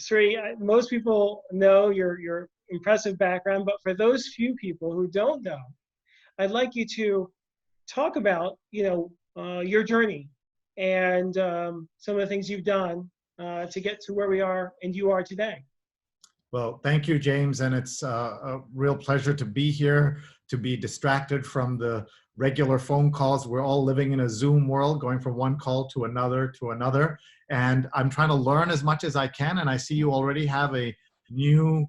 Sree, most people know your impressive background, but for those few people who don't know, I'd like you to talk about, your journey and some of the things you've done to get to where we are and you are today. Well, thank you, James. And it's a real pleasure to be here, to be distracted from the regular phone calls. We're all living in a Zoom world, going from one call to another. And I'm trying to learn as much as I can. And I see you already have a new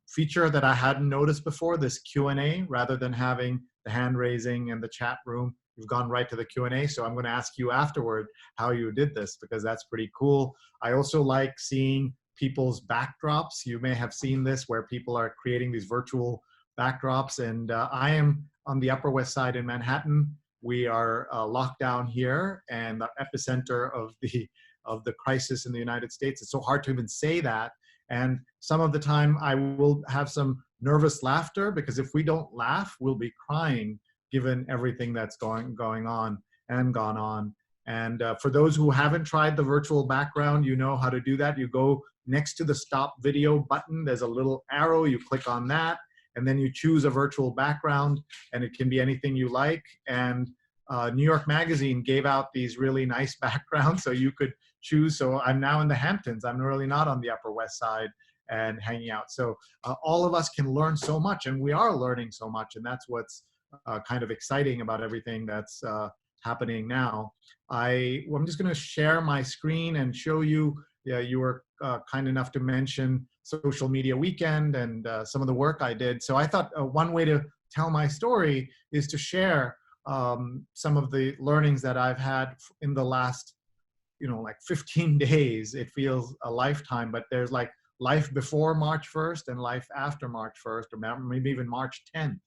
feature that I hadn't noticed before, this Q&A, rather than having the hand raising and the chat room. You've gone right to the Q&A. So I'm going to ask you afterward how you did this, because that's pretty cool. I also like seeing people's backdrops. You may have seen this where people are creating these virtual backdrops. And I am on the Upper West Side in Manhattan. We are locked down here and the epicenter of the crisis in the United States. It's so hard to even say that. And some of the time I will have some nervous laughter, because if we don't laugh, we'll be crying given everything that's going on and gone on. And for those who haven't tried the virtual background, you know how to do that. You go next to the stop video button, there's a little arrow, you click on that, and then you choose a virtual background, and it can be anything you like. And New York Magazine gave out these really nice backgrounds, so you could choose. So I'm now in the Hamptons. I'm really not on the Upper West Side and hanging out. So all of us can learn so much, and we are learning so much, and that's what's kind of exciting about everything that's happening now. I'm just going to share my screen and show you. Yeah, you were kind enough to mention Social Media Weekend and some of the work I did. So I thought one way to tell my story is to share some of the learnings that I've had in the last, like 15 days. It feels a lifetime, but there's like life before March 1st and life after March 1st, or maybe even March 10th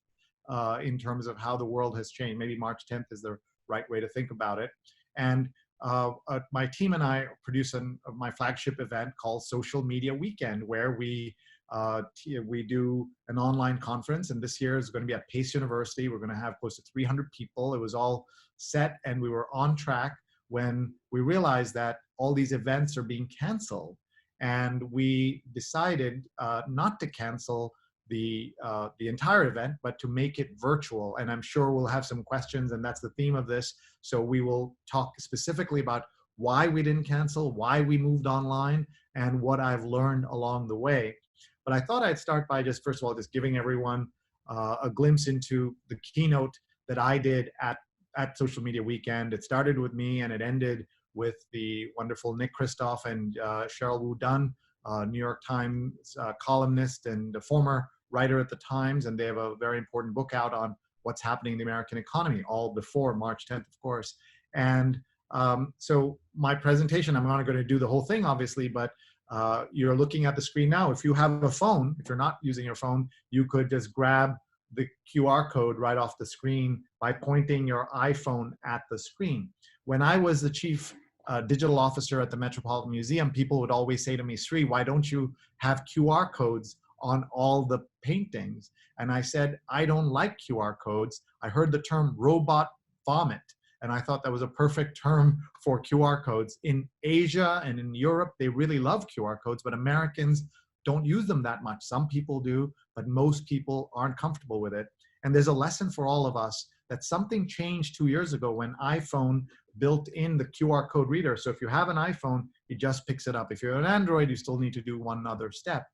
in terms of how the world has changed. Maybe March 10th is the right way to think about it. And my team and I produce my flagship event called Social Media Weekend, where we do an online conference. And this year is going to be at Pace University. We're going to have close to 300 people. It was all set, and we were on track when we realized that all these events are being canceled. And we decided not to cancel the entire event, but to make it virtual. And I'm sure we'll have some questions, and that's the theme of this. So we will talk specifically about why we didn't cancel, why we moved online, and what I've learned along the way. But I thought I'd start by just, first of all, just giving everyone a glimpse into the keynote that I did at Social Media Weekend. It started with me, and it ended with the wonderful Nick Kristof and Cheryl Wu Dunn, New York Times columnist and a former writer at the Times, and they have a very important book out on what's happening in the American economy, all before March 10th, of course. And so my presentation, I'm not going to do the whole thing, obviously, but you're looking at the screen now. If you have a phone, if you're not using your phone, you could just grab the QR code right off the screen by pointing your iPhone at the screen. When I was the chief digital officer at the Metropolitan Museum, people would always say to me, Sree, why don't you have QR codes on all the paintings? And I said, I don't like QR codes. I heard the term robot vomit, and I thought that was a perfect term for QR codes. In Asia and in Europe, they really love QR codes, but Americans don't use them that much. Some people do, but most people aren't comfortable with it. And there's a lesson for all of us that something changed 2 years ago when iPhone built in the QR code reader. So if you have an iPhone, it just picks it up. If you're an Android, you still need to do one other step.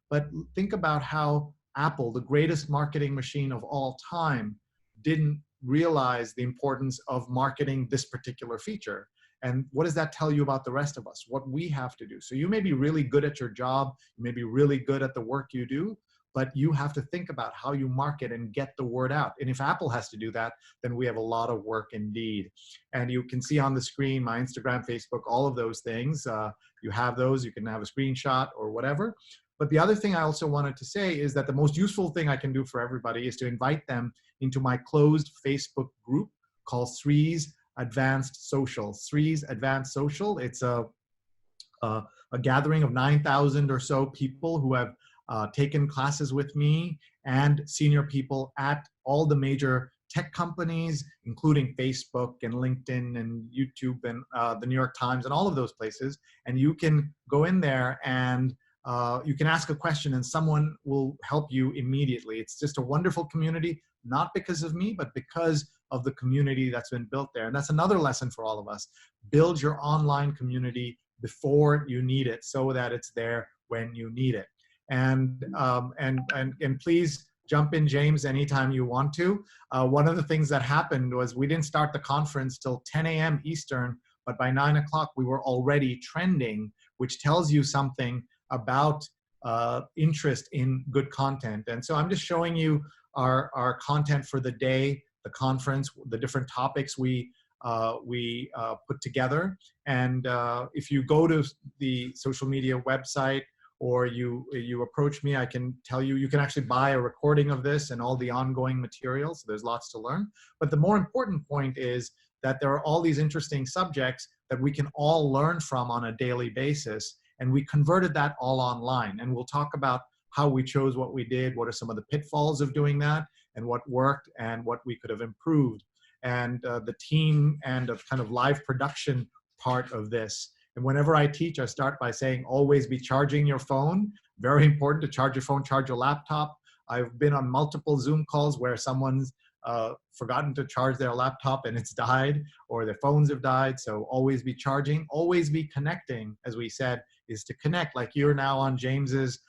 But think about how Apple, the greatest marketing machine of all time, didn't realize the importance of marketing this particular feature. And what does that tell you about the rest of us? What we have to do. So you may be really good at your job, you may be really good at the work you do, but you have to think about how you market and get the word out. And if Apple has to do that, then we have a lot of work indeed. And you can see on the screen my Instagram, Facebook, all of those things. You have those, you can have a screenshot or whatever. But the other thing I also wanted to say is that the most useful thing I can do for everybody is to invite them into my closed Facebook group called Sree's Advanced Social. Sree's Advanced Social. It's a gathering of 9,000 or so people who have taken classes with me and senior people at all the major tech companies, including Facebook and LinkedIn and YouTube and the New York Times and all of those places. And you can go in there and you can ask a question and someone will help you immediately. It's just a wonderful community, not because of me, but because of the community that's been built there. And that's another lesson for all of us. Build your online community before you need it so that it's there when you need it. And please jump in, James, anytime you want to. One of the things that happened was we didn't start the conference till 10 a.m. Eastern, but by 9 o'clock we were already trending, which tells you something about interest in good content. And so I'm just showing you our content for the day, the conference, the different topics we put together. And if you go to the social media website or you approach me, I can tell you, you can actually buy a recording of this and all the ongoing materials. So there's lots to learn. But the more important point is that there are all these interesting subjects that we can all learn from on a daily basis. And we converted that all online. And we'll talk about how we chose what we did, what are some of the pitfalls of doing that, and what worked and what we could have improved. And the team and a kind of live production part of this. And whenever I teach, I start by saying, always be charging your phone. Very important to charge your phone, charge your laptop. I've been on multiple Zoom calls where someone's forgotten to charge their laptop and it's died, or their phones have died. So always be charging, always be connecting. As we said, is to connect. Like you're now on James's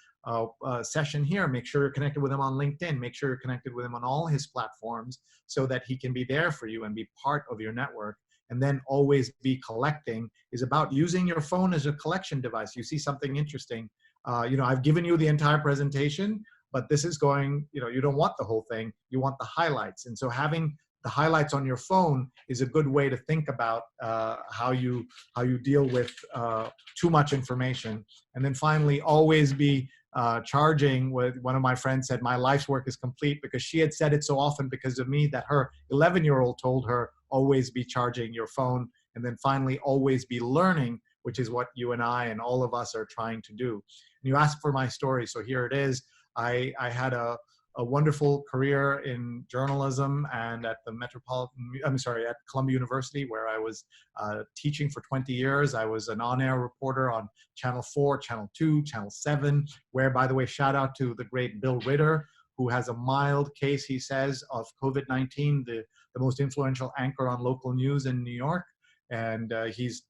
session here. Make sure you're connected with him on LinkedIn. Make sure you're connected with him on all his platforms so that he can be there for you and be part of your network. And then always be collecting is about using your phone as a collection device. You see something interesting. I've given you the entire presentation, but this is going, you don't want the whole thing. You want the highlights. And so having the highlights on your phone is a good way to think about how you deal with too much information. And then finally, always be charging. With one of my friends said, my life's work is complete, because she had said it so often because of me that her 11-year-old told her, always be charging your phone. And then finally, always be learning, which is what you and I and all of us are trying to do. And you asked for my story, so here it is. I had a wonderful career in journalism and at the at Columbia University, where I was teaching for 20 years. I was an on-air reporter on Channel 4, Channel 2, Channel 7, where, by the way, shout out to the great Bill Ritter, who has a mild case, he says, of COVID-19, the most influential anchor on local news in New York. And he's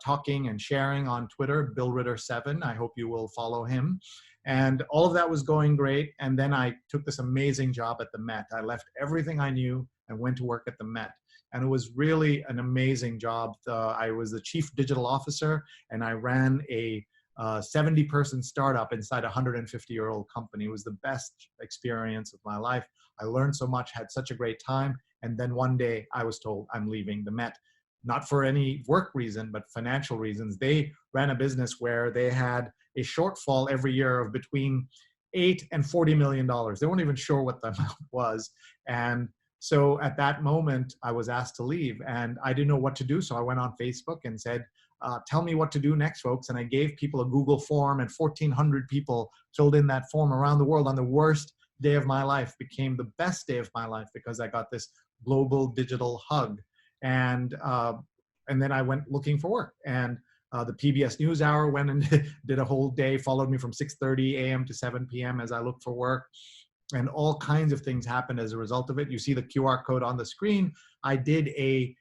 talking and sharing on Twitter, Bill Ritter 7. I hope you will follow him. And all of that was going great. And then I took this amazing job at the Met. I left everything I knew and went to work at the Met. And it was really an amazing job. I was the chief digital officer, and I ran a 70-person startup inside a 150-year-old company. It was the best experience of my life. I learned so much, had such a great time. And then one day I was told I'm leaving the Met. Not for any work reason, but financial reasons. They ran a business where they had a shortfall every year of between $8 and $40 million. They weren't even sure what the amount was. And so at that moment, I was asked to leave, and I didn't know what to do. So I went on Facebook and said, tell me what to do next, folks. And I gave people a Google form, and 1,400 people filled in that form around the world. On the worst day of my life became the best day of my life, because I got this global digital hug. And then I went looking for work. And the PBS NewsHour went and did a whole day, followed me from 6:30 a.m. to 7 p.m. as I looked for work. And all kinds of things happened as a result of it. You see the QR code on the screen. I did a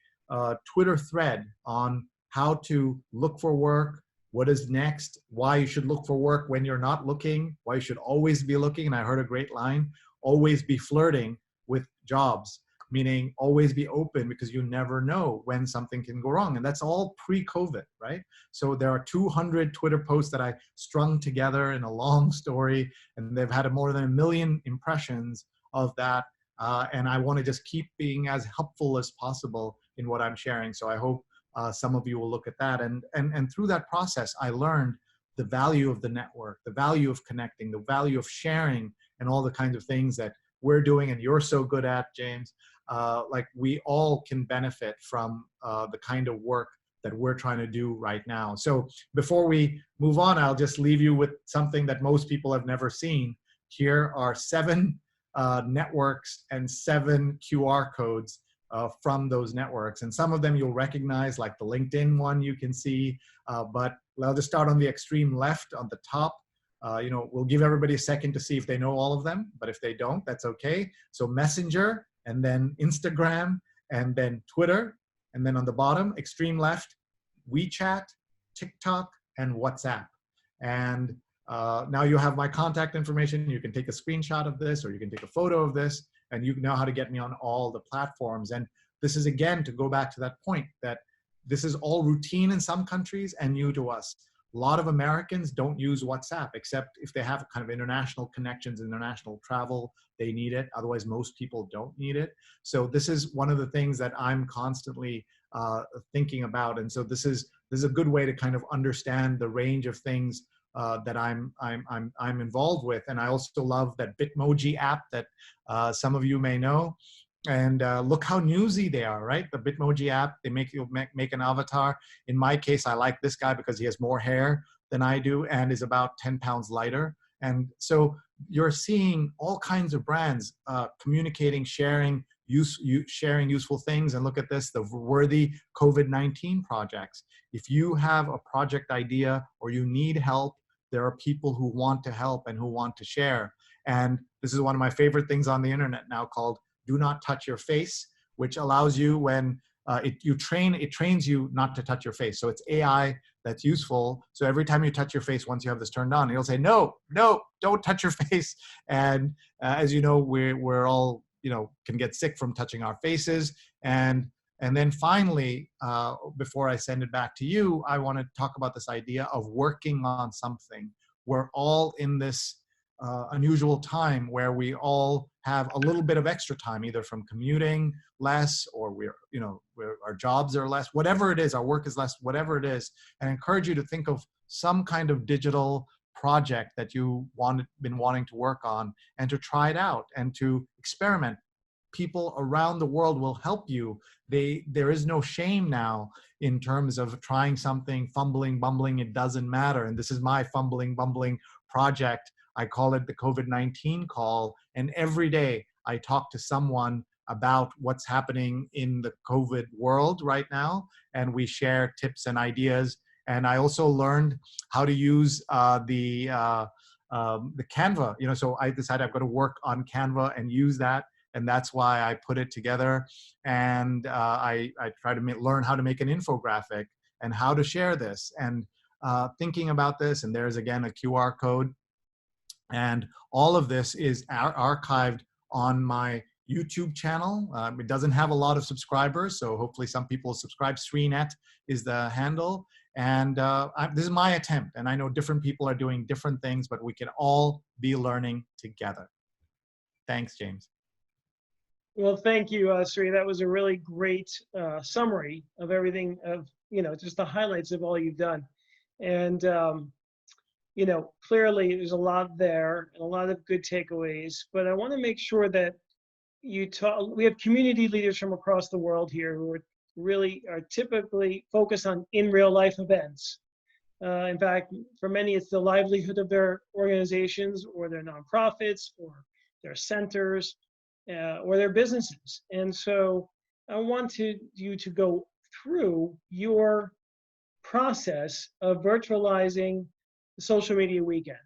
Twitter thread on how to look for work, what is next, why you should look for work when you're not looking, why you should always be looking. And I heard a great line, always be flirting with jobs, meaning always be open, because you never know when something can go wrong. And that's all pre-COVID, right? So there are 200 Twitter posts that I strung together in a long story, and they've had more than 1 million impressions of that. And I want to just keep being as helpful as possible in what I'm sharing. So I hope some of you will look at that. And through that process, I learned the value of the network, the value of connecting, the value of sharing, and all the kinds of things that we're doing and you're so good at, James. Like we all can benefit from the kind of work that we're trying to do right now. So before we move on, I'll just leave you with something that most people have never seen. Here are 7 networks and 7 QR codes from those networks. And some of them you'll recognize, like the LinkedIn one you can see, but I'll just start on the extreme left on the top. We'll give everybody a second to see if they know all of them, but if they don't, that's okay. So Messenger, and then Instagram, and then Twitter, and then on the bottom, extreme left, WeChat, TikTok, and WhatsApp. And now you have my contact information. You can take a screenshot of this, or you can take a photo of this, and you know how to get me on all the platforms. And this is, again, to go back to that point, that this is all routine in some countries and new to us. A lot of Americans don't use WhatsApp, except if they have kind of international connections, international travel, they need it. Otherwise, most people don't need it. So this is one of the things that I'm constantly thinking about. And so this is a good way to kind of understand the range of things that I'm involved with. And I also love that Bitmoji app that some of you may know. And look how newsy they are, right? The Bitmoji app, they make you make an avatar. In my case, I like this guy because he has more hair than I do and is about 10 pounds lighter. And so you're seeing all kinds of brands communicating, sharing useful things. And look at this, the worthy COVID-19 projects. If you have a project idea or you need help, there are people who want to help and who want to share. And this is one of my favorite things on the internet now, called Do Not Touch Your Face, which allows you, when it trains you not to touch your face. So it's AI that's useful. So every time you touch your face, once you have this turned on, it'll say, no, don't touch your face. And as you know, we're all, can get sick from touching our faces. And then finally, before I send it back to you, I want to talk about this idea of working on something. We're all in this unusual time where we all have a little bit of extra time, either from commuting less, or our jobs are less, whatever it is, our work is less, whatever it is. And I encourage you to think of some kind of digital project that you been wanting to work on, and to try it out and to experiment. People around the world will help you. There is no shame now in terms of trying something, fumbling, bumbling, it doesn't matter. And this is my fumbling, bumbling project. I call it the COVID-19 call. And every day I talk to someone about what's happening in the COVID world right now. And we share tips and ideas. And I also learned how to use the Canva. So I decided I've got to work on Canva and use that. And that's why I put it together. And I try to learn how to make an infographic and how to share this, and thinking about this. And there's, again, a QR code. And all of this is archived on my YouTube channel. It doesn't have a lot of subscribers, so hopefully some people subscribe. Sreenet is the handle. And this is my attempt. And I know different people are doing different things, but we can all be learning together. Thanks, James. Well, thank you, Sree. That was a really great summary of everything, of, just the highlights of all you've done. And, clearly there's a lot there and a lot of good takeaways, but I want to make sure that we have community leaders from across the world here who are typically focused on in real life events. In fact, for many, it's the livelihood of their organizations or their nonprofits or their centers or their businesses. And so I want you to go through your process of virtualizing the social media weekend,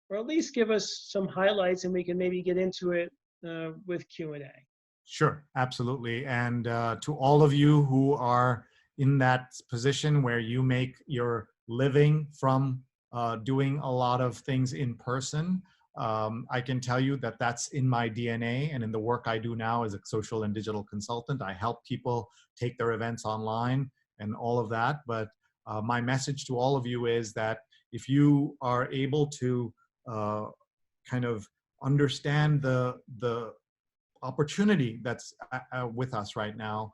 or at least give us some highlights, and we can maybe get into it with Q&A. Sure, absolutely. And to all of you who are in that position where you make your living from doing a lot of things in person, I can tell you that that's in my DNA, and in the work I do now as a social and digital consultant. I help people take their events online and all of that. But my message to all of you is that if you are able to kind of understand the opportunity that's with us right now,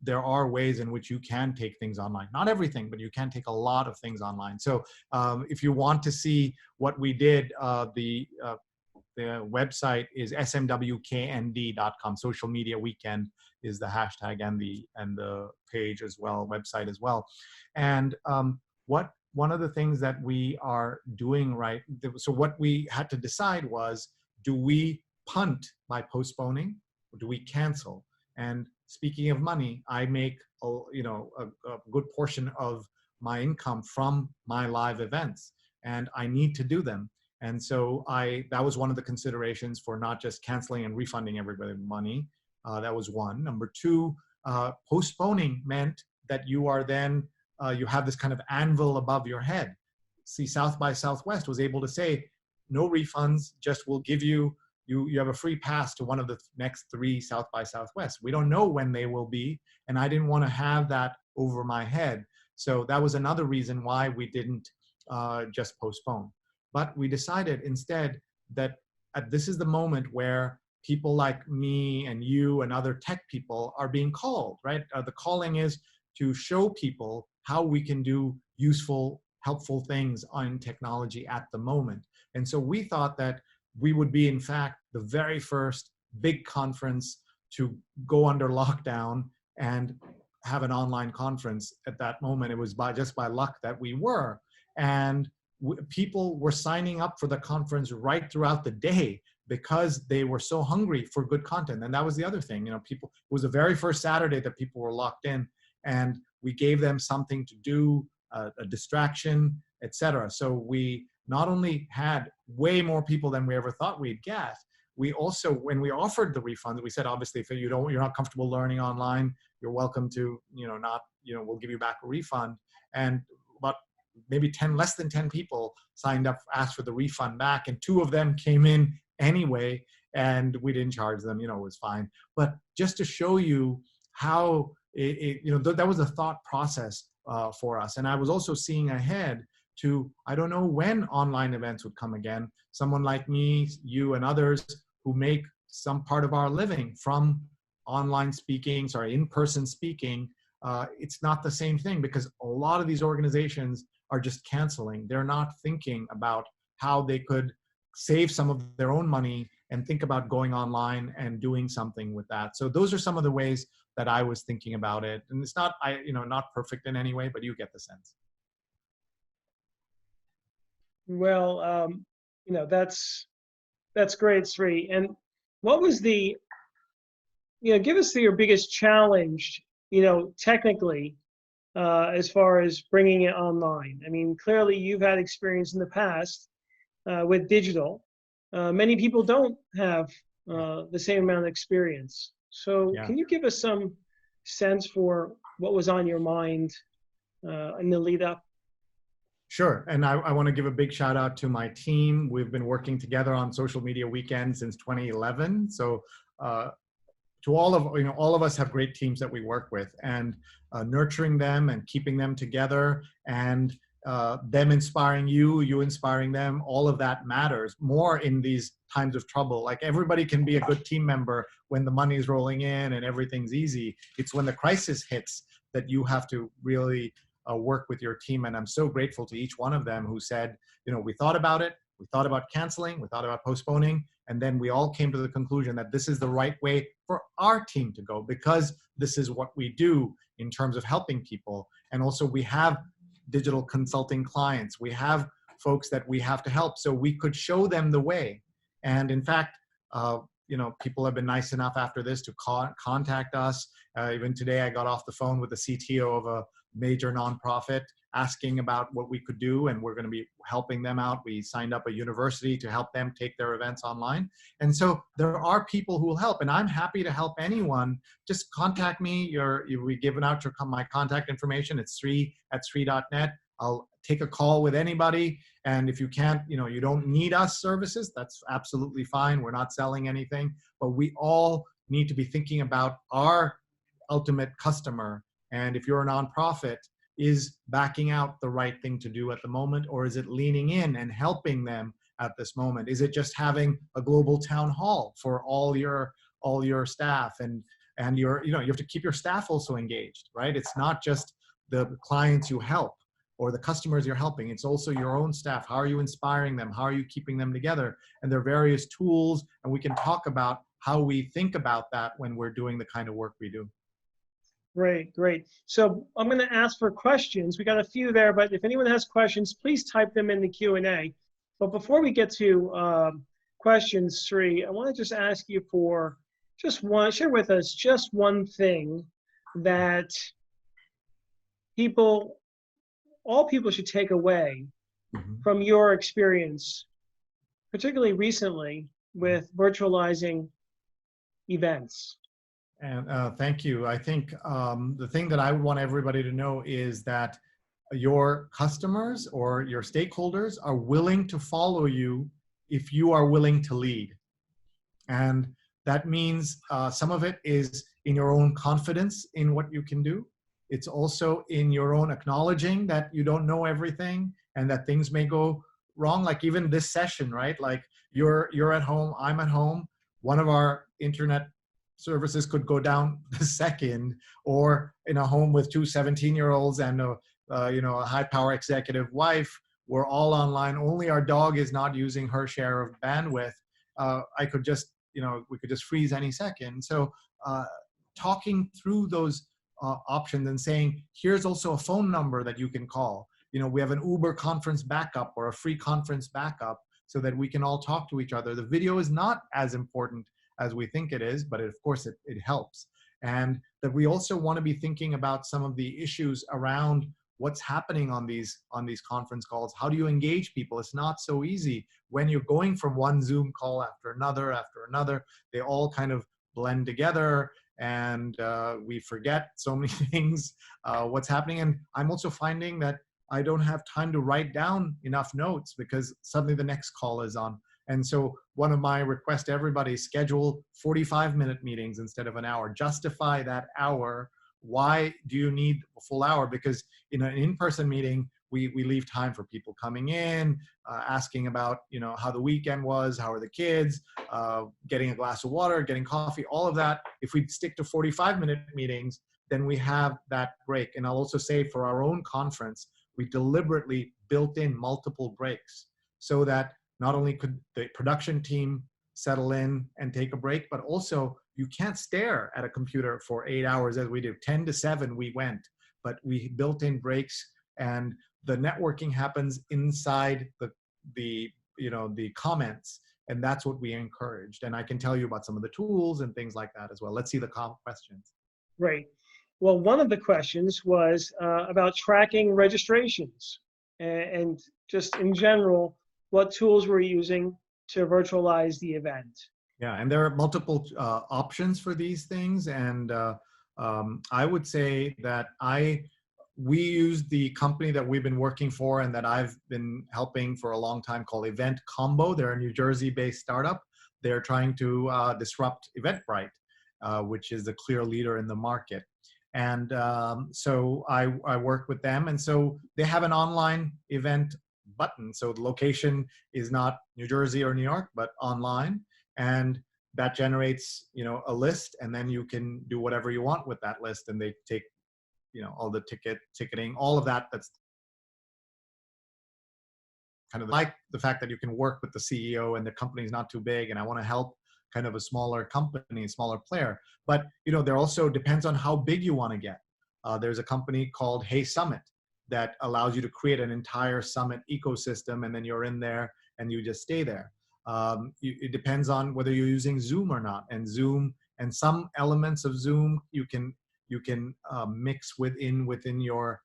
there are ways in which you can take things online. Not everything, but you can take a lot of things online. So if you want to see what we did, the website is smwknd.com. Social Media Weekend is the hashtag and the page as well, website as well. And one of the things that we are doing so what we had to decide was, do we punt by postponing, or do we cancel? And speaking of money, I make a good portion of my income from my live events, and I need to do them. And so that was one of the considerations for not just canceling and refunding everybody money. That was one. Number two, postponing meant that you are then, you have this kind of anvil above your head. See, South by Southwest was able to say, no refunds, just we'll give you have a free pass to one of the next 3 South by Southwest. We don't know when they will be, and I didn't want to have that over my head. So that was another reason why we didn't just postpone. But we decided instead that this is the moment where people like me and you and other tech people are being called, right? The calling is to show people how we can do useful, helpful things on technology at the moment. And so we thought that we would be, in fact, the very first big conference to go under lockdown and have an online conference at that moment. It was just by luck that we were. And people were signing up for the conference right throughout the day because they were so hungry for good content. And that was the other thing, it was the very first Saturday that people were locked in, and we gave them something to do, a distraction, etc. So we not only had way more people than we ever thought we'd get, we also, when we offered the refunds, we said, obviously, if you're not comfortable learning online, you're welcome to, we'll give you back a refund. And about maybe less than 10 people signed up, asked for the refund back, and 2 of them came in anyway, and we didn't charge them, it was fine. But just to show you how that was a thought process for us. And I was also seeing ahead to, I don't know when online events would come again. Someone like me, you and others who make some part of our living from online speaking, in-person speaking, it's not the same thing, because a lot of these organizations are just canceling. They're not thinking about how they could save some of their own money and think about going online and doing something with that. So those are some of the ways that I was thinking about it. And it's not, not perfect in any way, but you get the sense. Well, that's great, Sree. And what was give us your biggest challenge, technically, as far as bringing it online? I mean, clearly you've had experience in the past with digital. Many people don't have the same amount of experience. So Can you give us some sense for what was on your mind in the lead up? Sure. And I want to give a big shout out to my team. We've been working together on social media weekends since 2011. So to all of us have great teams that we work with, and nurturing them and keeping them together, and them inspiring you inspiring them, all of that matters more in these times of trouble. Like, everybody can be a good team member when the money is rolling in and everything's easy. It's when the crisis hits that you have to really work with your team. And I'm so grateful to each one of them who said, we thought about it, we thought about canceling, we thought about postponing, and then we all came to the conclusion that this is the right way for our team to go, because this is what we do in terms of helping people. And also, we have digital consulting clients, we have folks that we have to help, so we could show them the way. And in fact, people have been nice enough after this to contact us. Even today, I got off the phone with the CTO of a major nonprofit asking about what we could do, and we're going to be helping them out. We signed up a university to help them take their events online. And so there are people who will help, and I'm happy to help anyone. Just contact me. We've given out my contact information. It's Sree@Sree.net. I'll take a call with anybody. And if you can't, you don't need us services, that's absolutely fine. We're not selling anything, but we all need to be thinking about our ultimate customer. And if you're a nonprofit, is backing out the right thing to do at the moment, or is it leaning in and helping them at this moment? Is it just having a global town hall for all your staff, and you have to keep your staff also engaged, right? It's not just the clients you help or the customers you're helping, it's also your own staff. How are you inspiring them? How are you keeping them together? And there are various tools, and we can talk about how we think about that when we're doing the kind of work we do. Great. So I'm going to ask for questions. We got a few there, but if anyone has questions, please type them in the Q&A. But before we get to questions, Sree, I want to just ask you for share with us just one thing that all people should take away Mhm. from your experience, particularly recently with virtualizing events. And thank you. I think the thing that I would want everybody to know is that your customers or your stakeholders are willing to follow you if you are willing to lead. And that means some of it is in your own confidence in what you can do. It's also in your own acknowledging that you don't know everything and that things may go wrong. Like even this session, right? Like you're at home, I'm at home. One of our internet services could go down the second, or in a home with two 17-year-olds and a high power executive wife, we're all online. Only our dog is not using her share of bandwidth. I could just, we could just freeze any second. So talking through those options and saying, here's also a phone number that you can call. We have an Uber conference backup or a free conference backup so that we can all talk to each other. The video is not as important as we think it is, but of course it helps. And that we also want to be thinking about some of the issues around what's happening on these conference calls. How do you engage people? It's not so easy when you're going from one Zoom call after another. They all kind of blend together, and we forget so many things, what's happening. And I'm also finding that I don't have time to write down enough notes because suddenly the next call is on. And so one of my requests to everybody is schedule 45-minute meetings instead of an hour. Justify that hour. Why do you need a full hour? Because in an in-person meeting, we leave time for people coming in, asking about how the weekend was, how are the kids, getting a glass of water, getting coffee, all of that. If we stick to 45-minute meetings, then we have that break. And I'll also say for our own conference, we deliberately built in multiple breaks so that not only could the production team settle in and take a break, but also you can't stare at a computer for 8 hours as we do. 10 to 7 we went, but we built in breaks, and the networking happens inside the comments, and that's what we encouraged. And I can tell you about some of the tools and things like that as well. Let's see the questions. Right. Well, one of the questions was about tracking registrations and just in general, what tools we're using to virtualize the event. Yeah, and there are multiple options for these things. And I would say that we use the company that we've been working for and that I've been helping for a long time called Event Combo. They're a New Jersey-based startup. They're trying to disrupt Eventbrite, which is the clear leader in the market. And so I work with them. And so they have an online event button. So the location is not New Jersey or New York, but online. And that generates, a list, and then you can do whatever you want with that list. And they take, all the ticketing, all of that. That's kind of like the fact that you can work with the CEO and the company's not too big, and I want to help kind of a smaller company, smaller player. But, there also depends on how big you want to get. There's a company called Hey Summit that allows you to create an entire Summit ecosystem, and then you're in there and you just stay there. It depends on whether you're using Zoom or not. And Zoom and some elements of Zoom you can mix within your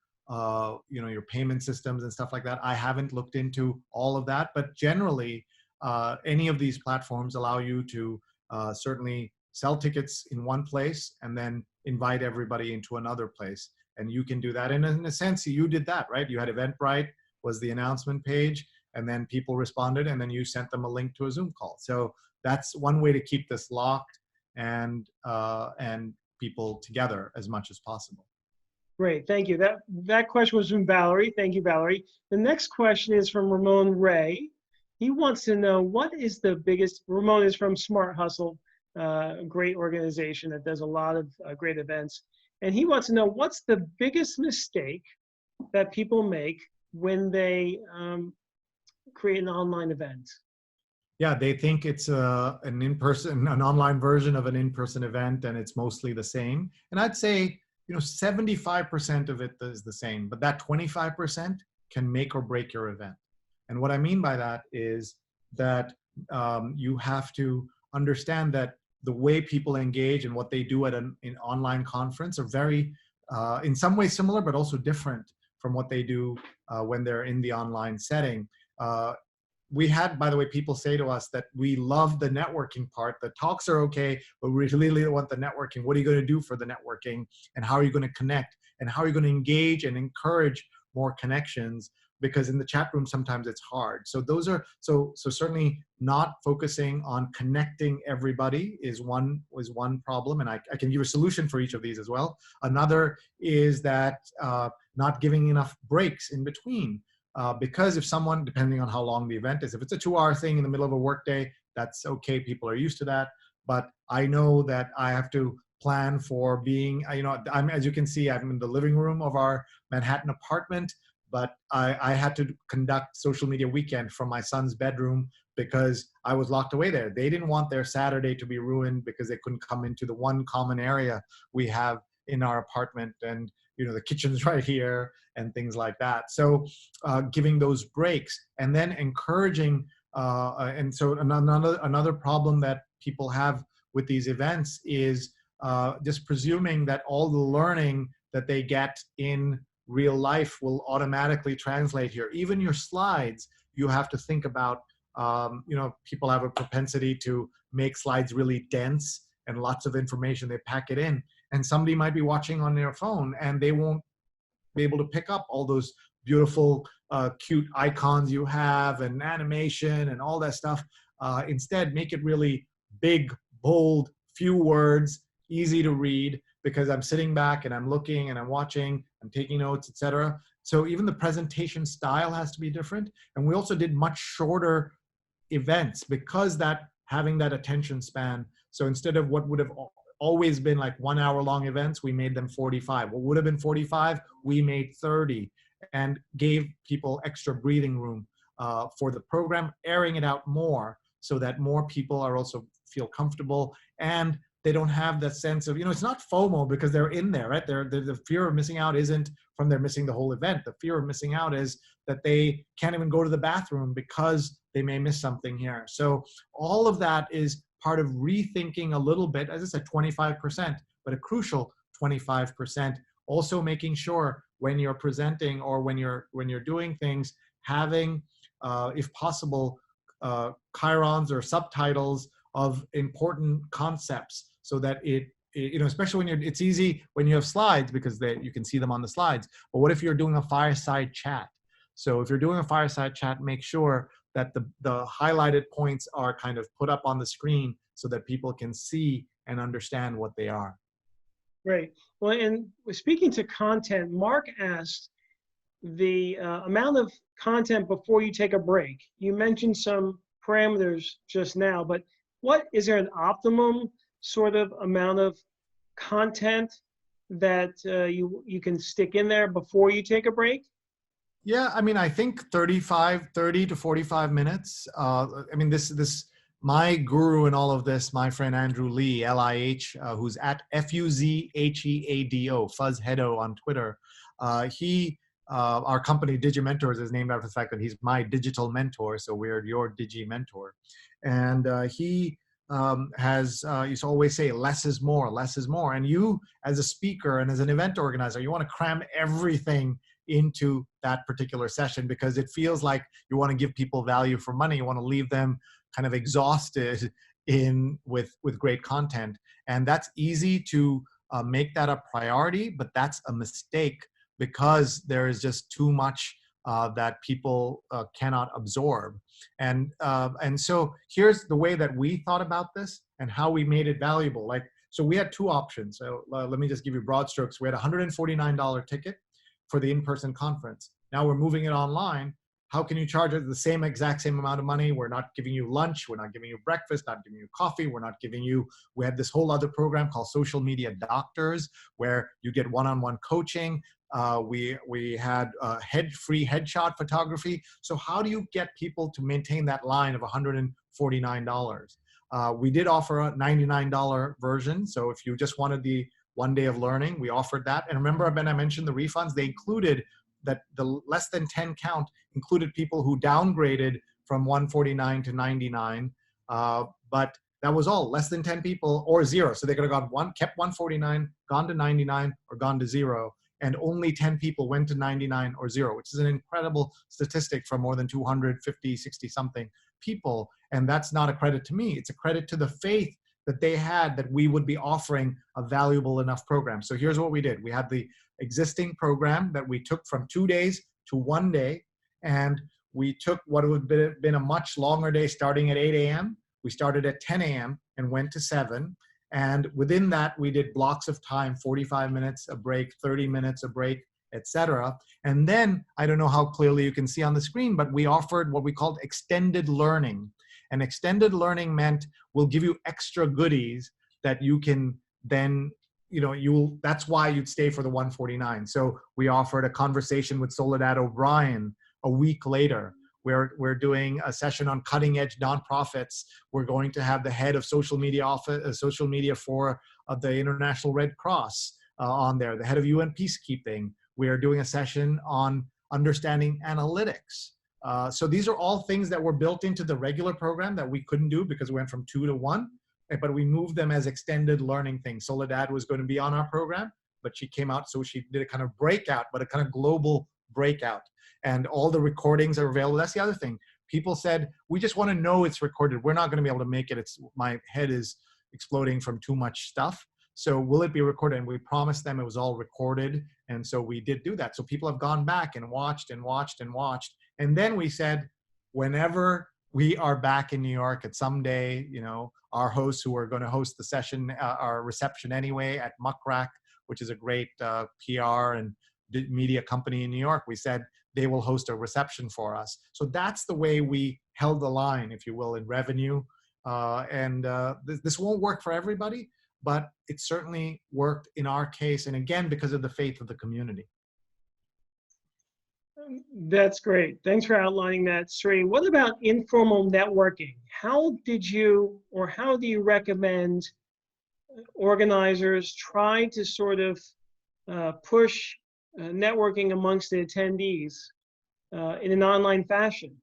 your payment systems and stuff like that. I haven't looked into all of that, but generally any of these platforms allow you to certainly sell tickets in one place and then invite everybody into another place. And you can do that. And in a sense, you did that, right? You had Eventbrite was the announcement page, and then people responded, and then you sent them a link to a Zoom call. So that's one way to keep this locked and people together as much as possible. Great, thank you. That question was from Valerie. Thank you, Valerie. The next question is from Ramon Ray. He wants to know what is the biggest. Ramon is from Smart Hustle, a great organization that does a lot of great events. And he wants to know what's the biggest mistake that people make when they create an online event. Yeah, they think it's an online version of an in-person event, and it's mostly the same. And I'd say 75% of it is the same, but that 25% can make or break your event. And what I mean by that is that you have to understand that the way people engage and what they do at an online conference are very, in some ways similar, but also different from what they do when they're in the online setting. We had, by the way, people say to us that we love the networking part. The talks are okay, but we really want the networking. What are you going to do for the networking? And how are you going to connect? And how are you going to engage and encourage more connections? Because in the chat room, sometimes it's hard. So those are, so certainly not focusing on connecting everybody is one problem. And I can give you a solution for each of these as well. Another is that not giving enough breaks in between. Because if someone, depending on how long the event is, if it's a 2-hour thing in the middle of a workday, that's okay. People are used to that. But I know that I have to plan for being, as you can see, I'm in the living room of our Manhattan apartment, but I had to conduct social media weekend from my son's bedroom because I was locked away there. They didn't want their Saturday to be ruined because they couldn't come into the one common area we have in our apartment. And the kitchen's right here and things like that. So giving those breaks and then encouraging, and so another problem that people have with these events is just presuming that all the learning that they get in real life will automatically translate here. Even your slides, you have to think about, people have a propensity to make slides really dense and lots of information, they pack it in. And somebody might be watching on their phone and they won't be able to pick up all those beautiful, cute icons you have and animation and all that stuff. Instead, make it really big, bold, few words, easy to read, because I'm sitting back and I'm looking and I'm watching, I'm taking notes, etc. So even the presentation style has to be different. And we also did much shorter events because having that attention span. So instead of what would have always been like 1 hour long events, we made them 45. What would have been 45, we made 30 and gave people extra breathing room for the program, airing it out more so that more people are also feel comfortable and they don't have that sense of, it's not FOMO because they're in there, right? The fear of missing out isn't from they're missing the whole event. The fear of missing out is that they can't even go to the bathroom because they may miss something here. So all of that is part of rethinking a little bit, as I said, 25%, but a crucial 25%. Also making sure when you're presenting or when you're doing things, having, if possible, chyrons or subtitles of important concepts so that especially when it's easy when you have slides because you can see them on the slides. But what if you're doing a fireside chat? So if you're doing a fireside chat, make sure that the highlighted points are kind of put up on the screen so that people can see and understand what they are. Great. Well, and speaking to content, Mark asked the amount of content before you take a break. You mentioned some parameters just now, but is there an optimum sort of amount of content that you can stick in there before you take a break? Yeah, I think 30 to 45 minutes. My guru in all of this, my friend Andrew Lee, LIH, who's at FUZHEADO, Fuzzheado on Twitter. Our company Digimentors is named after the fact that he's my digital mentor, so we're your Digi mentor. And he used to always say, less is more, less is more. And you, as a speaker and as an event organizer, you want to cram everything into that particular session because it feels like you want to give people value for money. You want to leave them kind of exhausted with great content. And that's easy to make that a priority, but that's a mistake because there is just too much that people cannot absorb. And so here's the way that we thought about this and how we made it valuable. So we had two options. So let me just give you broad strokes. We had a $149 ticket for the in-person conference. Now we're moving it online. How can you charge it the exact same amount of money? We're not giving you lunch. We're not giving you breakfast, not giving you coffee. We're not giving you, we had this whole other program called Social Media Doctors, where you get one-on-one coaching. We had free headshot photography. So how do you get people to maintain that line of $149? We did offer a $99 version. So if you just wanted the 1 day of learning, we offered that. And remember, Ben, I mentioned the refunds. They included that the less than 10 count included people who downgraded from 149 to 99. But that was all, less than 10 people or zero. So they could have kept 149, gone to 99, or gone to zero. And only 10 people went to 99 or zero, which is an incredible statistic from more than 250, 60 something people. And that's not a credit to me. It's a credit to the faith that they had that we would be offering a valuable enough program. So here's what we did. We had the existing program that we took from 2 days to 1 day. And we took what would have been a much longer day starting at 8 a.m. We started at 10 a.m. and went to 7. And within that, we did blocks of time, 45 minutes, a break, 30 minutes, a break, etc. And then, I don't know how clearly you can see on the screen, but we offered what we called extended learning. And extended learning meant we'll give you extra goodies that you can then, that's why you'd stay for the 149. So we offered a conversation with Soledad O'Brien a week later. We're doing a session on cutting edge nonprofits. We're going to have the head of social media for the International Red Cross on there, the head of UN peacekeeping. We are doing a session on understanding analytics. So these are all things that were built into the regular program that we couldn't do because we went from 2 to 1, but we moved them as extended learning things. Soledad was going to be on our program, but she came out, so she did a kind of breakout, but a kind of global breakout. And all the recordings are available. That's the other thing. People said, we just want to know it's recorded. We're not going to be able to make it. My head is exploding from too much stuff. So will it be recorded? And we promised them it was all recorded. And so we did do that. So people have gone back and watched and watched and watched. And then we said, whenever we are back in New York at some day, our hosts who are going to host the session, our reception anyway at Muckrack, which is a great PR and media company in New York, we said they will host a reception for us. So that's the way we held the line, if you will, in revenue. This won't work for everybody, but it certainly worked in our case. And again, because of the faith of the community. That's great. Thanks for outlining that, Sree. What about informal networking? How do you recommend organizers try to sort of push networking amongst the attendees in an online fashion?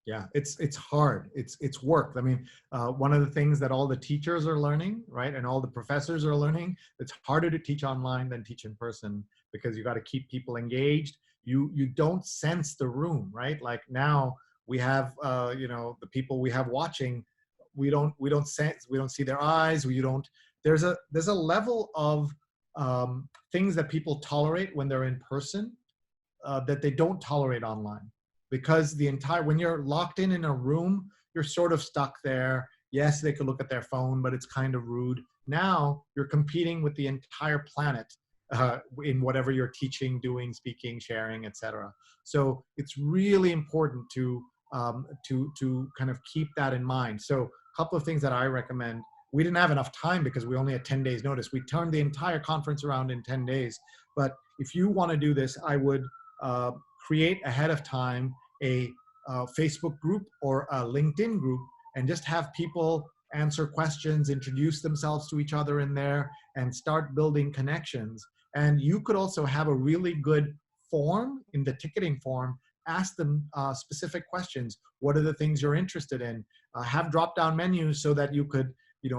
Yeah, it's hard. It's work. I mean, one of the things that all the teachers are learning, right, and all the professors are learning, it's harder to teach online than teach in person because you got to keep people engaged. You don't sense the room, right? Like now we have the people we have watching, we don't see their eyes. There's a level of things that people tolerate when they're in person that they don't tolerate online, because when you're locked in a room, you're sort of stuck there. Yes, they could look at their phone, but it's kind of rude. Now you're competing with the entire planet in whatever you're teaching, doing, speaking, sharing, etc. So it's really important to kind of keep that in mind. So a couple of things that I recommend. We didn't have enough time because we only had 10 days notice. We turned the entire conference around in 10 days. But if you want to do this, I would create ahead of time a Facebook group or a LinkedIn group and just have people answer questions, introduce themselves to each other in there, and start building connections. And you could also have a really good form in the ticketing form. Ask them specific questions. What are the things you're interested in? Have drop-down menus so that you could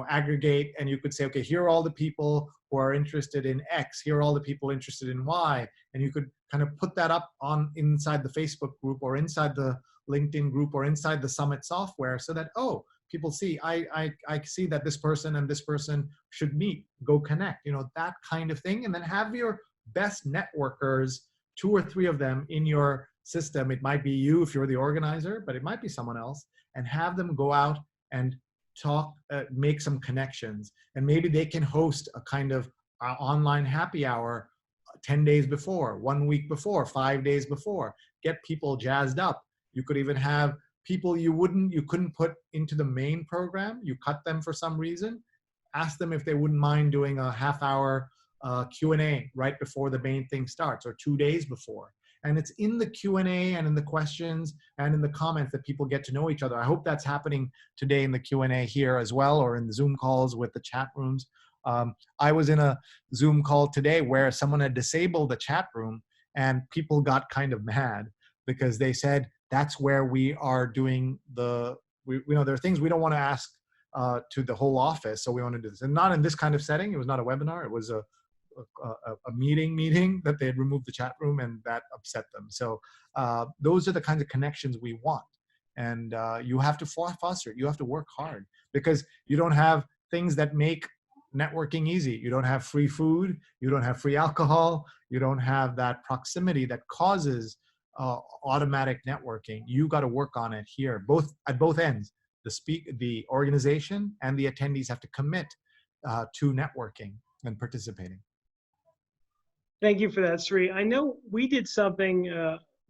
aggregate, and you could say, okay, here are all the people who are interested in X, here are all the people interested in Y, and you could kind of put that up inside the Facebook group or inside the LinkedIn group or inside the Summit software so that, oh, people see, I see that this person and this person should meet, go connect, that kind of thing. And then have your best networkers, 2 or 3 of them in your system. It might be you if you're the organizer, but it might be someone else, and have them go out and talk, make some connections. And maybe they can host a kind of online happy hour 10 days before, 1 week before, 5 days before, get people jazzed up. You could even have people you couldn't put into the main program. You cut them for some reason. Ask them if they wouldn't mind doing a half-hour Q&A right before the main thing starts, or 2 days before. And it's in the Q&A and in the questions and in the comments that people get to know each other. I hope that's happening today in the Q&A here as well, or in the Zoom calls with the chat rooms. I was in a Zoom call today where someone had disabled the chat room and people got kind of mad because they said that's where we are doing there are things we don't want to ask to the whole office, so we want to do this, and not in this kind of setting. It was not a webinar; it was a meeting that they had removed the chat room, and that upset them. So those are the kinds of connections we want, and you have to foster it. You have to work hard, because you don't have things that make networking easy. You don't have free food, you don't have free alcohol, you don't have that proximity that causes automatic networking. You got to work on it here, at both ends. The organization and the attendees have to commit to networking and participating. Thank you for that, Sree. I know we did something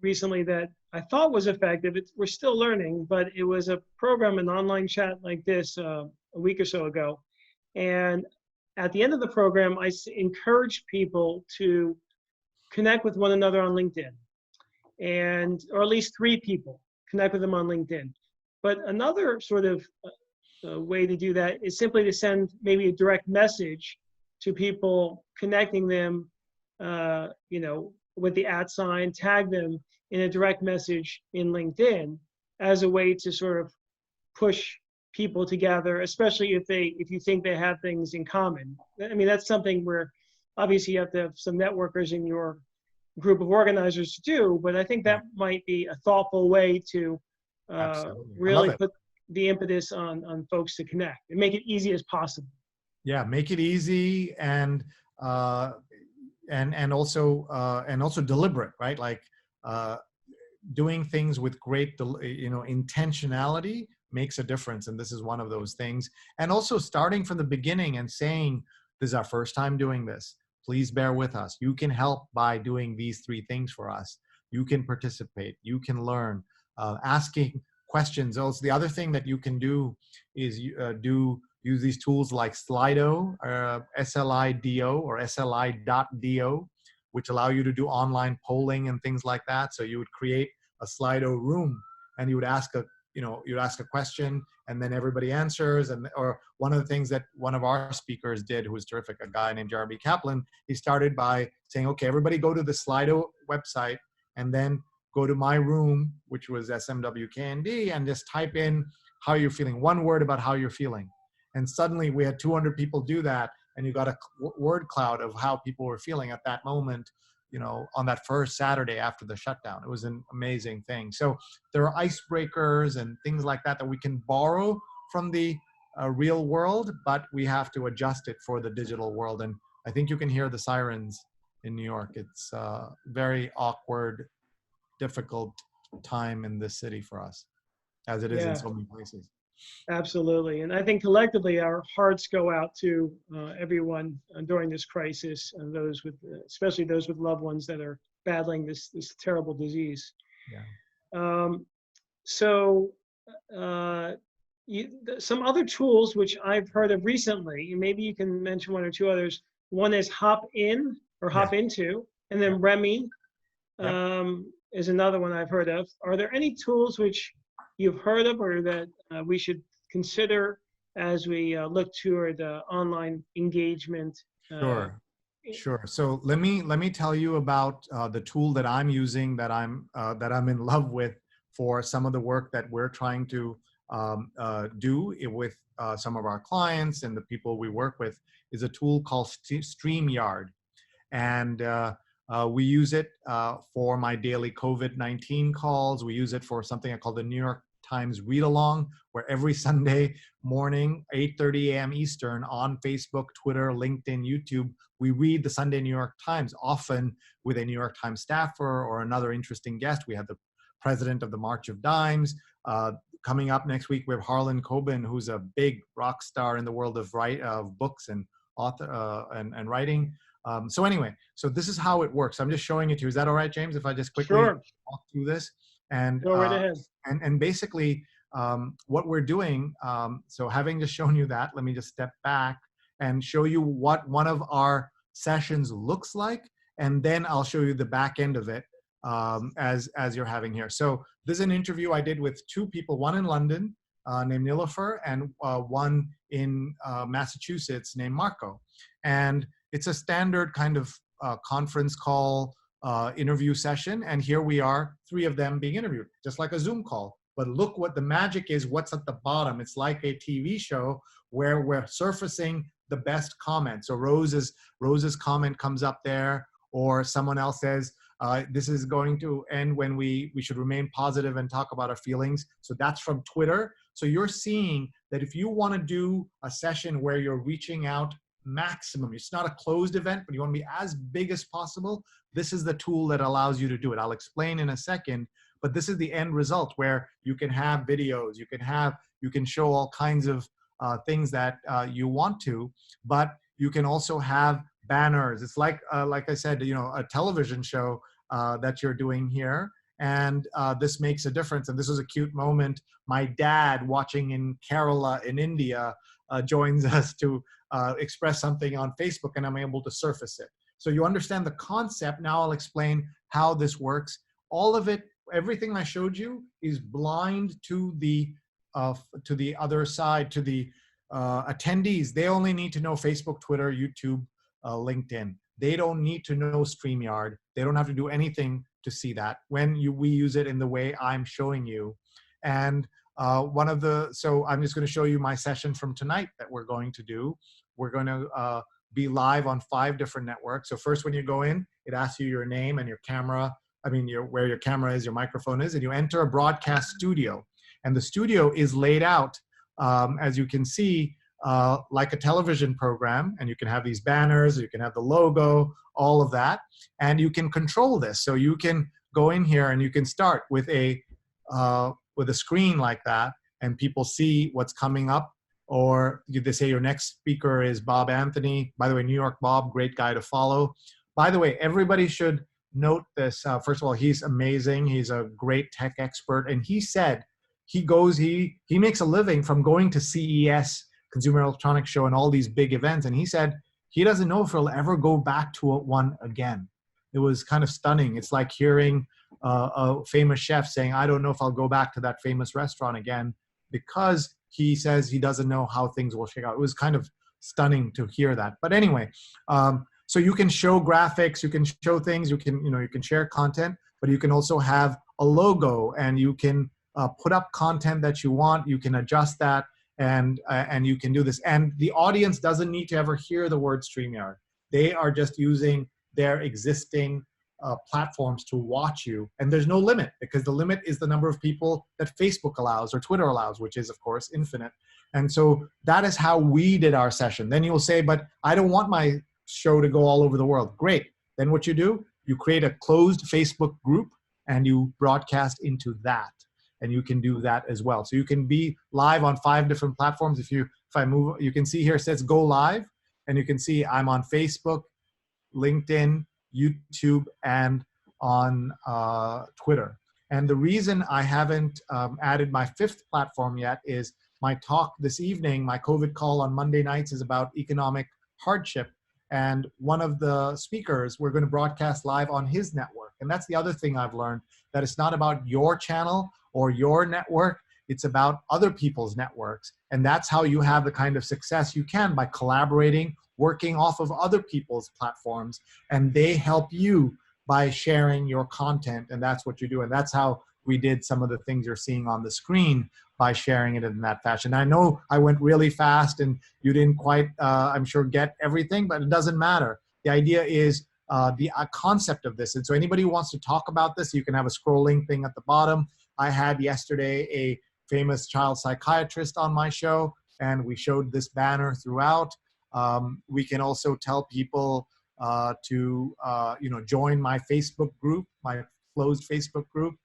recently that I thought was effective. We're still learning, but it was a program, an online chat like this a week or so ago. And at the end of the program, I encouraged people to connect with one another on LinkedIn, or at least 3 people, connect with them on LinkedIn. But another sort of way to do that is simply to send maybe a direct message to people, connecting them, with the @sign, tag them in a direct message in LinkedIn as a way to sort of push people together, especially if you think they have things in common. I mean, that's something where obviously you have to have some networkers in your group of organizers to do, but I think that might be a thoughtful way to really put the impetus on folks to connect and make it easy as possible. Yeah, make it easy and also deliberate, right? Like doing things with great intentionality makes a difference, and this is one of those things. And also starting from the beginning and saying, this is our first time doing this, please bear with us. You can help by doing these 3 things for us. You can participate, you can learn, asking questions. Also, the other thing that you can do is use these tools like Slido, SLIDO or SLI.do, which allow you to do online polling and things like that. So you would create a Slido room, and you would ask a question, and then everybody answers. Or one of the things that one of our speakers did, who was terrific, a guy named Jeremy Kaplan, he started by saying, okay, everybody go to the Slido website, and then go to my room, which was SMWKND, and just type in how you're feeling, 1 word about how you're feeling. And suddenly we had 200 people do that, and you got a word cloud of how people were feeling at that moment, on that first Saturday after the shutdown. It was an amazing thing. So there are icebreakers and things like that we can borrow from the real world, but we have to adjust it for the digital world. And I think you can hear the sirens in New York. It's a very awkward, difficult time in this city for us, as it is in so many places. Absolutely. And I think collectively our hearts go out to everyone during this crisis, and especially those with loved ones that are battling this terrible disease. Yeah. Some other tools which I've heard of recently, maybe you can mention 1 or 2 others. One is Hop Into, and then Remy is another one I've heard of. Are there any tools which you've heard of, or that we should consider as we look toward online engagement? Sure. So let me tell you about the tool that I'm using, that I'm in love with for some of the work that we're trying to do with some of our clients and the people we work with. Is a tool called StreamYard, and we use it for my daily COVID-19 calls. We use it for something I call the New York Times Read Along, where every Sunday morning, 8:30 a.m. Eastern, on Facebook, Twitter, LinkedIn, YouTube, we read the Sunday New York Times, often with a New York Times staffer or another interesting guest. We had the president of the March of Dimes. Coming up next week, we have Harlan Coben, who's a big rock star in the world of books and author and writing. So this is how it works. I'm just showing it to you. Is that all right, James, if I just quickly walk through this? And go right ahead. And basically, what we're doing, so having just shown you that, let me just step back and show you what one of our sessions looks like, and then I'll show you the back end of it as you're having here. So this is an interview I did with 2 people, one in London named Nilofer, and one in Massachusetts named Marco. And it's a standard kind of conference call interview session. And here we are, 3 of them being interviewed, just like a Zoom call. But look what the magic is, what's at the bottom. It's like a TV show where we're surfacing the best comments. So Rose's comment comes up there, or someone else says, this is going to end when we should remain positive and talk about our feelings. So that's from Twitter. So you're seeing that if you want to do a session where you're reaching out maximum, it's not a closed event, but you want to be as big as possible, this is the tool that allows you to do it. I'll explain in a second, but this is the end result where you can have videos, you can show all kinds of things that you want to, but you can also have banners. It's like I said, a television show that you're doing here. And this makes a difference. And this is a cute moment. My dad, watching in Kerala in India, joins us to express something on Facebook, and I'm able to surface it. So you understand the concept. Now I'll explain how this works. All of it, everything I showed you is blind to the other side, to the attendees. They only need to know Facebook, Twitter, YouTube, LinkedIn. They don't need to know StreamYard. They don't have to do anything to see that when we use it in the way I'm showing you. And so I'm just going to show you my session from tonight that we're going to do. We're going to be live on 5 different networks. So first, when you go in, it asks you your name and your camera. Where your camera is, your microphone is, and you enter a broadcast studio. And the studio is laid out, as you can see, like a television program, and you can have these banners, you can have the logo, all of that, and you can control this. So you can go in here and you can start with a screen like that, and people see what's coming up. Or they say your next speaker is Bob Anthony. By the way, New York Bob, great guy to follow. By the way, everybody should note this. First of all, he's amazing. He's a great tech expert, and he said he makes a living from going to CES, Consumer Electronics Show, and all these big events. And he said he doesn't know if he'll ever go back to one again. It was kind of stunning. It's like hearing a famous chef saying, I don't know if I'll go back to that famous restaurant again, because he says he doesn't know how things will shake out. It was kind of stunning to hear that. But anyway, so you can show graphics, you can show things, you can share content, but you can also have a logo, and you can put up content that you want. You can adjust that, and you can do this. And the audience doesn't need to ever hear the word StreamYard. They are just using their existing platforms to watch you. And there's no limit, because the limit is the number of people that Facebook allows or Twitter allows, which is, of course, infinite. And so that is how we did our session. Then you'll say, but I don't want my show to go all over the world. Great. Then what you do, you create a closed Facebook group and you broadcast into that. And you can do that as well. So you can be live on 5 different platforms. If I move, you can see here it says go live, and you can see I'm on Facebook, LinkedIn, YouTube, and on Twitter. And the reason I haven't added my 5th platform yet is my talk this evening, my COVID call on Monday nights, is about economic hardship. And one of the speakers, we're going to broadcast live on his network. And that's the other thing I've learned, that it's not about your channel or your network, it's about other people's networks. And that's how you have the kind of success you can, by collaborating, working off of other people's platforms, and they help you by sharing your content. And that's what you do. And that's how we did some of the things you're seeing on the screen, by sharing it in that fashion. I know I went really fast and you didn't quite, I'm sure, get everything, but it doesn't matter. The idea is the concept of this. And so anybody who wants to talk about this, you can have a scrolling thing at the bottom. I had yesterday a famous child psychiatrist on my show, and we showed this banner throughout. We can also tell people to join my Facebook group, my closed Facebook group.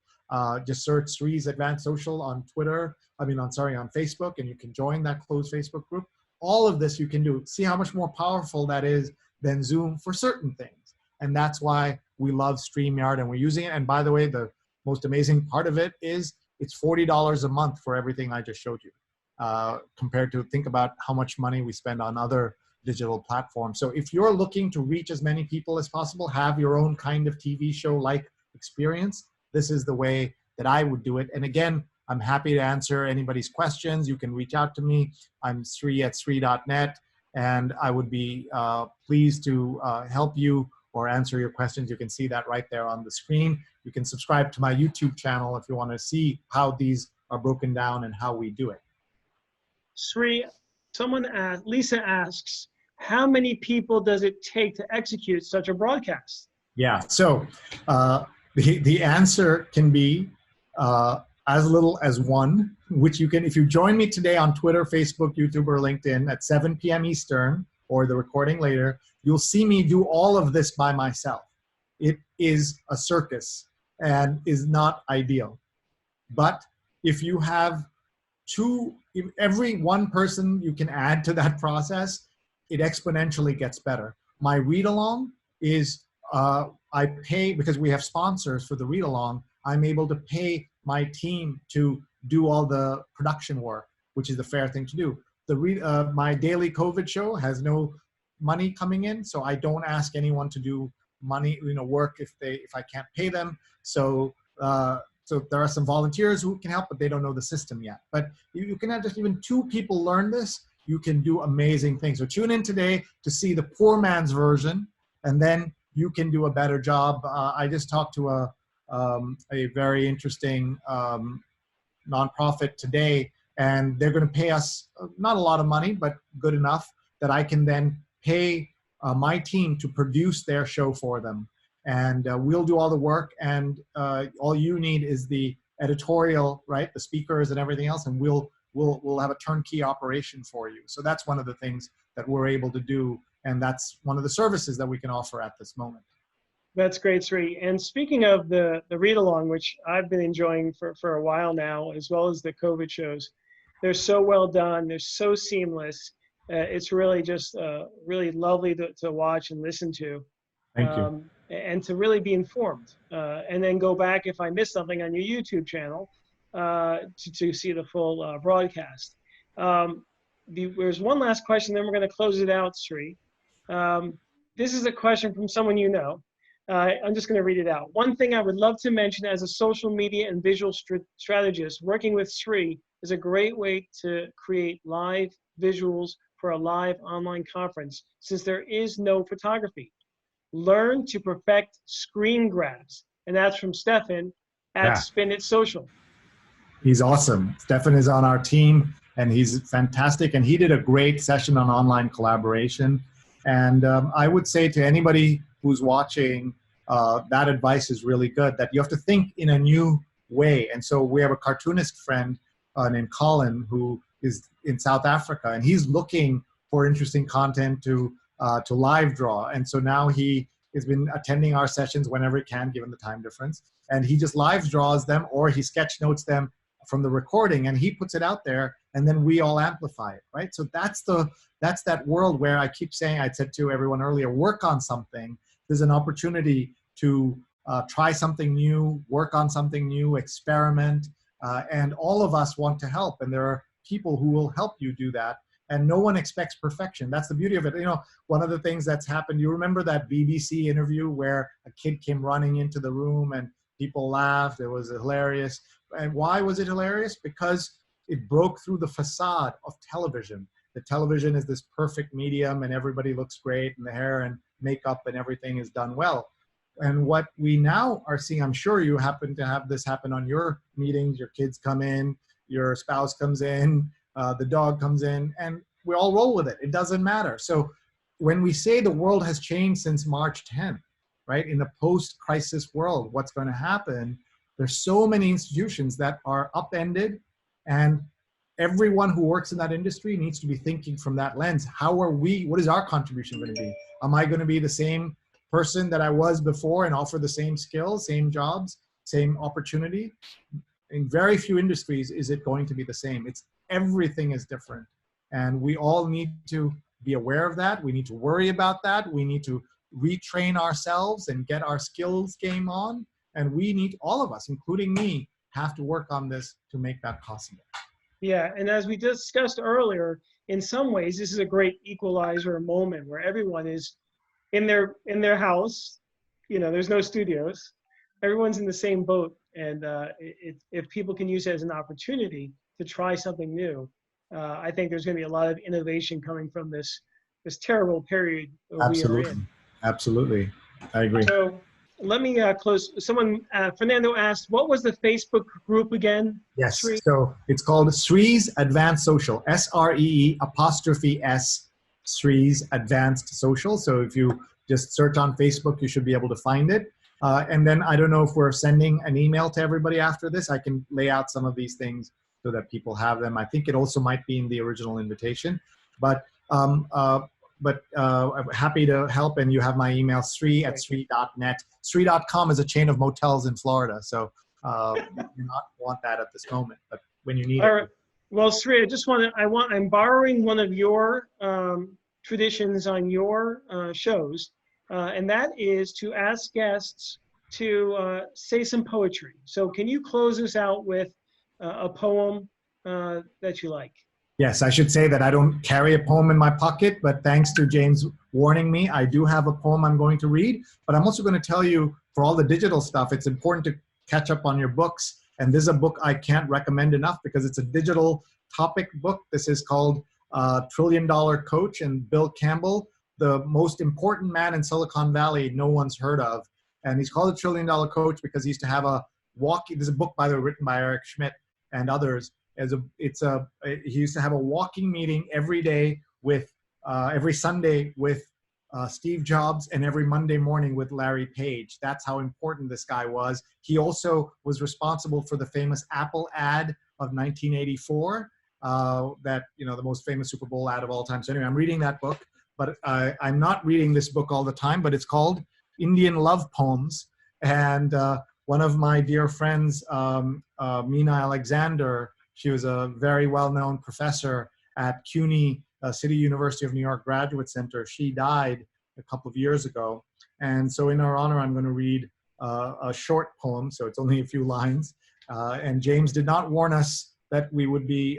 Just search Sree's Advanced Social on on Facebook, and you can join that closed Facebook group. All of this you can do. See how much more powerful that is than Zoom for certain things. And that's why we love StreamYard, and we're using it. And by the way, the most amazing part of it is it's $40 a month for everything I just showed you, compared to, think about how much money we spend on other digital platforms. So if you're looking to reach as many people as possible, have your own kind of TV show-like experience, this is the way that I would do it. And again, I'm happy to answer anybody's questions. You can reach out to me. I'm Sree at Sree.net, and I would be pleased to help you or answer your questions, you can see that right there on the screen. You can subscribe to my YouTube channel if you want to see how these are broken down and how we do it. Sree, Lisa asks, how many people does it take to execute such a broadcast? Yeah, so the answer can be as little as one, which you can, if you join me today on Twitter, Facebook, YouTube, or LinkedIn at 7 p.m. Eastern, or the recording later, you'll see me do all of this by myself. It is a circus and is not ideal. But if you have if every one person you can add to that process, it exponentially gets better. My read along is, I pay, because we have sponsors for the read along, I'm able to pay my team to do all the production work, which is the fair thing to do. My daily COVID show has no money coming in, so I don't ask anyone to do work if I can't pay them. So there are some volunteers who can help, but they don't know the system yet. But you can have just even 2 people learn this, you can do amazing things. So tune in today to see the poor man's version, and then you can do a better job. I just talked to a very interesting nonprofit today, and they're going to pay us not a lot of money, but good enough that I can then pay my team to produce their show for them. And we'll do all the work, and all you need is the editorial, right? The speakers and everything else, and we'll have a turnkey operation for you. So that's one of the things that we're able to do, and that's one of the services that we can offer at this moment. That's great, Sree. And speaking of the read-along, which I've been enjoying for a while now, as well as the COVID shows, they're so well done. They're so seamless. It's really just really lovely to watch and listen to. Thank you. And to really be informed. And then go back if I missed something on your YouTube channel to see the full broadcast. There's one last question, then we're going to close it out, Sree. This is a question from someone you know. I'm just going to read it out. One thing I would love to mention as a social media and visual strategist, working with Sree is a great way to create live visuals for a live online conference, since there is no photography. Learn to perfect screen grabs. And that's from Stefan at Spin It Social. He's awesome. Stefan is on our team, and he's fantastic. And he did a great session on online collaboration. And I would say to anybody who's watching, that advice is really good, that you have to think in a new way. And so we have a cartoonist friend named Colin who is in South Africa, and he's looking for interesting content to live draw. And so now he has been attending our sessions whenever he can, given the time difference. And he just live draws them, or he sketch notes them from the recording, and he puts it out there, and then we all amplify it, right? So that's that world where I keep saying, I said to everyone earlier, work on something. There's an opportunity to try something new, work on something new, experiment, and all of us want to help. And there are people who will help you do that. And no one expects perfection. That's the beauty of it. You know, one of the things that's happened, you remember that BBC interview where a kid came running into the room and people laughed? It was hilarious. And why was it hilarious? Because it broke through the facade of television. The television is this perfect medium and everybody looks great and the hair and makeup and everything is done well. And what we now are seeing, I'm sure you happen to have this happen on your meetings, your kids come in, your spouse comes in, the dog comes in, and we all roll with it. It doesn't matter. So when we say the world has changed since March 10th, right, in the post-crisis world, what's going to happen, there's so many institutions that are upended, and everyone who works in that industry needs to be thinking from that lens. What is our contribution going to be? Am I going to be the same person that I was before and offer the same skills, same jobs, same opportunity? In very few industries is it going to be the same. Everything is different. And we all need to be aware of that. We need to worry about that. We need to retrain ourselves and get our skills game on. And we need, all of us, including me, have to work on this to make that possible. Yeah, and as we discussed earlier, in some ways, this is a great equalizer moment where everyone is in their house. You know, there's no studios. Everyone's in the same boat. And if people can use it as an opportunity to try something new, I think there's going to be a lot of innovation coming from this terrible period we are in. Absolutely. I agree. So let me close. Someone, Fernando asked, what was the Facebook group again? Yes, Sree? so it's called Sree's Advanced Social, SREE''S, Sree's Advanced Social. So if you just search on Facebook, you should be able to find it. And then I don't know if we're sending an email to everybody after this. I can lay out some of these things so that people have them. I think it also might be in the original invitation. But I'm happy to help, and you have my email, sree@sree.net. Sree.com is a chain of motels in Florida, so you do not want that at this moment, but when you need All it. right. Well, Sree, I just I'm borrowing one of your traditions on your shows, and that is to ask guests to say some poetry. So can you close us out with a poem that you like? Yes, I should say that I don't carry a poem in my pocket, but thanks to James warning me, I do have a poem I'm going to read. But I'm also going to tell you, for all the digital stuff, it's important to catch up on your books. And this is a book I can't recommend enough because it's a digital topic book. This is called $1 Trillion Coach, and Bill Campbell, the most important man in Silicon Valley no one's heard of. And he's called $1 Trillion Coach because he used to have a walking, there's a book written by Eric Schmidt and others. He used to have a walking meeting every day with, every Sunday with Steve Jobs, and every Monday morning with Larry Page. That's how important this guy was. He also was responsible for the famous Apple ad of 1984, that, the most famous Super Bowl ad of all time. So anyway, I'm reading that book, but I'm not reading this book all the time, but it's called Indian Love Poems. And one of my dear friends, Mina Alexander, she was a very well-known professor at CUNY, City University of New York Graduate Center. She died a couple of years ago. And so in her honor, I'm going to read a short poem, so it's only a few lines. And James did not warn us that we would be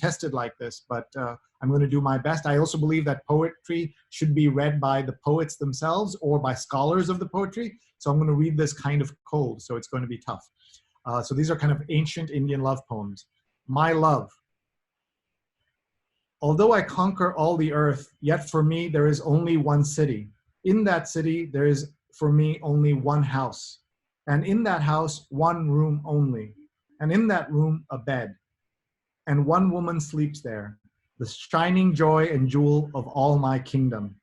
tested like this, but I'm going to do my best. I also believe that poetry should be read by the poets themselves or by scholars of the poetry. So I'm going to read this kind of cold, so it's going to be tough. So these are kind of ancient Indian love poems. My love. Although I conquer all the earth, yet for me there is only one city. In that city there is for me only one house. And in that house, one room only. And in that room, a bed. And one woman sleeps there, the shining joy and jewel of all my kingdom.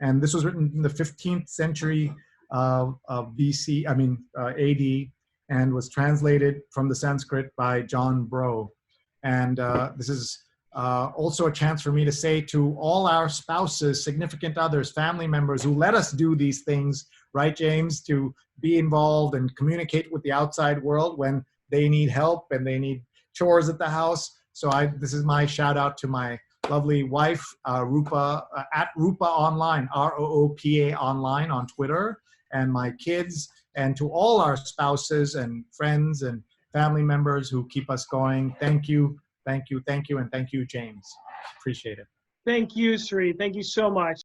And this was written in the 15th century BC, AD, and was translated from the Sanskrit by John Brough. And this is also a chance for me to say to all our spouses, significant others, family members who let us do these things, right, James, to be involved and communicate with the outside world when they need help and they need chores at the house. So this is my shout out to my lovely wife, Rupa, at Rupa Online, ROOPA Online on Twitter, and my kids, and to all our spouses and friends and family members who keep us going. Thank you, thank you, thank you, and thank you, James. Appreciate it. Thank you, Sree. Thank you so much.